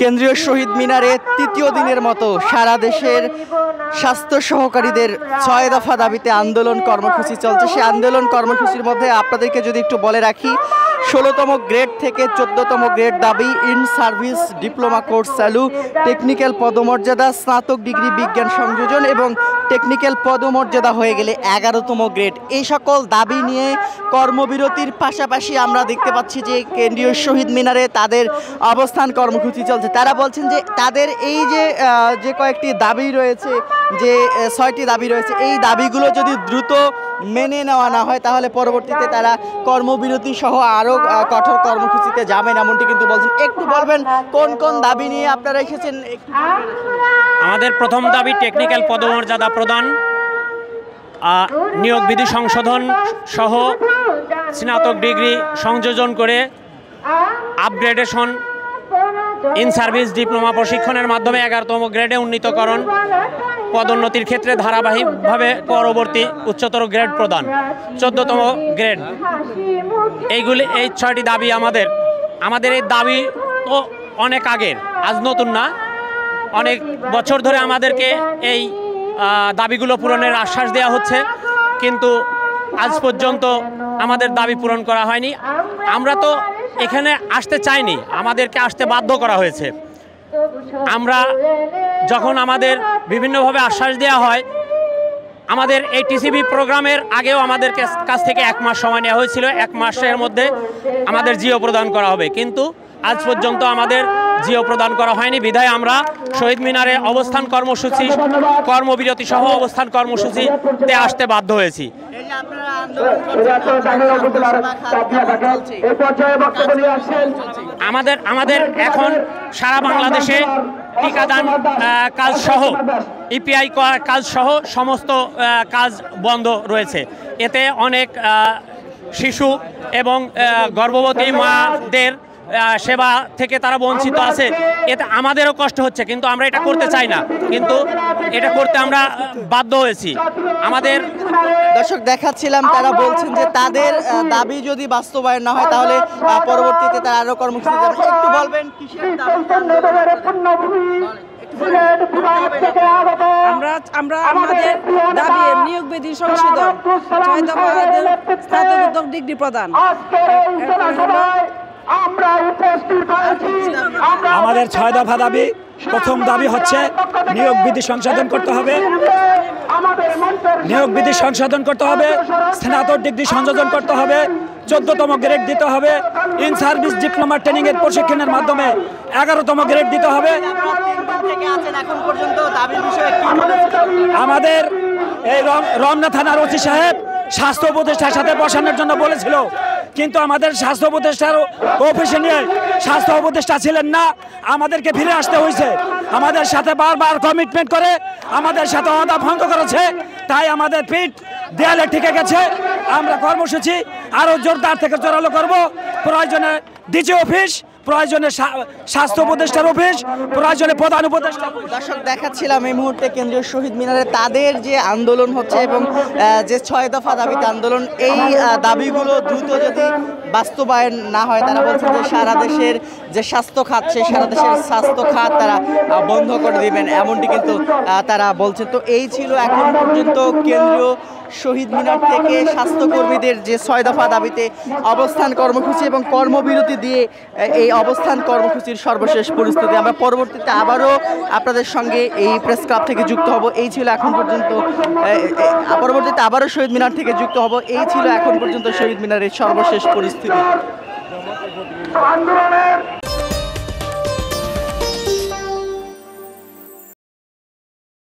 কেন্দ্রীয় শহীদ মিনারে তৃতীয় দিনের মতো সারা দেশের স্বাস্থ্য সহকারীদের 6 দফা দাবিতে আন্দোলন কর্মসূচি চলছে। সেই আন্দোলন কর্মসূচির মধ্যে আপনাদেরকে যদি একটু বলে রাখি, 16তম গ্রেড থেকে 14তম গ্রেড দাবি, ইন সার্ভিস ডিপ্লোমা কোর্স চালু, টেকনিক্যাল পদমর্যাদা, স্নাতক ডিগ্রি বিজ্ঞান সংযোজন এবং টেকনিক্যাল পদমর্যাদা হয়ে গেলে 11তম গ্রেড। এই সকল দাবি নিয়ে কর্মবিরতির পাশাপাশি আমরা দেখতে পাচ্ছি যে কেন্দ্রীয় শহীদ মিনারে তাদের অবস্থান কর্মসূচি চলছে। তারা বলছেন যে তাদের এই যে কয়েকটি দাবি রয়েছে, যে 6টি দাবি রয়েছে, এই দাবিগুলো যদি দ্রুত মেনে নেওয়া না হয় তাহলে পরবর্তীতে তারা কর্মবিরতি সহ আরও কঠোর কর্মসূচিতে যাবেন, এমনটি কিন্তু বলছেন। একটু বলবেন কোন কোন দাবি নিয়ে আপনারা এসেছেন? আমাদের প্রথম দাবি টেকনিক্যাল পদমর্যাদা প্রদান, নিয়োগ বিধি সংশোধন সহ স্নাতক ডিগ্রি সংযোজন করে আপগ্রেডেশন, ইন সার্ভিস ডিপ্লোমা প্রশিক্ষণের মাধ্যমে 11তম গ্রেডে উন্নীতকরণ, পদোন্নতির ক্ষেত্রে ধারাবাহিকভাবে পরবর্তী উচ্চতর গ্রেড প্রদান, 14তম গ্রেড। এই 6টি দাবি আমাদের এই দাবি তো অনেক আগের, আজ নতুন না। অনেক বছর ধরে আমাদেরকে এই দাবিগুলো পূরণের আশ্বাস দেওয়া হচ্ছে, কিন্তু আজ পর্যন্ত আমাদের দাবি পূরণ করা হয়নি। আমরা তো এখানে আসতে চাইনি, আমাদেরকে আসতে বাধ্য করা হয়েছে। আমরা যখন আমাদের বিভিন্নভাবে আশ্বাস দেওয়া হয়, আমাদের এই টিসিবি প্রোগ্রামের আগেও আমাদের কাছ থেকে 1 মাস সময় নেওয়া হয়েছিল, 1 মাসের মধ্যে আমাদের জিও প্রদান করা হবে, কিন্তু আজ পর্যন্ত আমাদের জিও প্রদান করা হয়নি। বিধায় আমরা শহীদ মিনারে অবস্থান কর্মসূচি, কর্মবিরতি সহ অবস্থান কর্মসূচিতে আসতে বাধ্য হয়েছি। আমাদের এখন সারা বাংলাদেশে টিকাদান কাজ সহ ইপিআই কাজ সহ সমস্ত কাজ বন্ধ রয়েছে। এতে অনেক শিশু এবং গর্ভবতী মাদের সেবা থেকে তারা বঞ্চিত আছে। এতে আমাদেরও কষ্ট হচ্ছে, কিন্তু আমরা এটা করতে চাই না, কিন্তু এটা করতে আমরা বাধ্য হয়েছি। আমাদের দর্শক দেখাচ্ছিলাম, তারা বলছেন যে তাদের দাবি যদি বাস্তবায়ন না হয় তাহলে পরবর্তীতে তারা আরো কর্মসূচি যাবে। একটু বলবেন কিসের দাবি? আমরা আমাদের দাবি নিয়োগ বিধি সংশোধন, 6 দফা স্নাতক ডিগ্রি প্রদান। আমাদের 6 দফা দাবি, প্রথম দাবি হচ্ছে নিয়োগ বিধি সংশোধন করতে হবে, নিয়োগ বিধি সংশোধন করতে হবে, স্নাতক ডিগ্রি সংযোজন করতে হবে, 14তম গ্রেড দিতে হবে, ইন সার্ভিস ডিপ্লোমা ট্রেনিংয়ের প্রশিক্ষণের মাধ্যমে 11তম গ্রেড দিতে হবে। আমাদের এই রমনা থানার ওসি সাহেব স্বাস্থ্য উপদেষ্টার সাথে বসানোর জন্য বলেছিল, কিন্তু আমাদের স্বাস্থ্য উপদেষ্টার অফিসে নিয়ে স্বাস্থ্য উপদেষ্টা ছিলেন না, আমাদেরকে ফিরে আসতে হয়েছে। আমাদের সাথে বারবার কমিটমেন্ট করে আমাদের সাথে ওয়াদা ভঙ্গ করেছে, তাই আমাদের পিঠ দেয়ালে ঠেকে গেছে। আমরা কর্মসূচি আরও জোরদার থেকে জোরালো করব। প্রয়োজনে ডিজি অফিস, প্রয়োজনে স্বাস্থ্য উপদেষ্টার অফিস, প্রয়োজনে প্রধান উপদেষ্টা। দর্শক দেখাচ্ছিলাম এই মুহূর্তে কেন্দ্রীয় শহীদ মিনারে তাদের যে আন্দোলন হচ্ছে এবং যে 6 দফা দাবিতে আন্দোলন, এই দাবিগুলো দ্রুত যদি বাস্তবায়ন না হয় তারা বলছেন যে সারা দেশের যে স্বাস্থ্য খাত, সেই সারা দেশের স্বাস্থ্য খাত তারা বন্ধ করে দিবেন, এমনটি কিন্তু তারা বলছেন। তো এই ছিল এখন পর্যন্ত কেন্দ্রীয় শহীদ মিনার থেকে স্বাস্থ্যকর্মীদের যে 6 দফা দাবিতে অবস্থান কর্মসূচি এবং কর্মবিরতি দিয়ে এই অবস্থান কর্মসূচির সর্বশেষ পরিস্থিতি। আমরা পরবর্তীতে আবারও আপনাদের সঙ্গে এই প্রেস ক্লাব থেকে যুক্ত হব। এই ছিল এখন পর্যন্ত, পরবর্তীতে আবারও শহীদ মিনার থেকে যুক্ত হব। এই ছিল এখন পর্যন্ত শহীদ মিনারের সর্বশেষ পরিস্থিতি।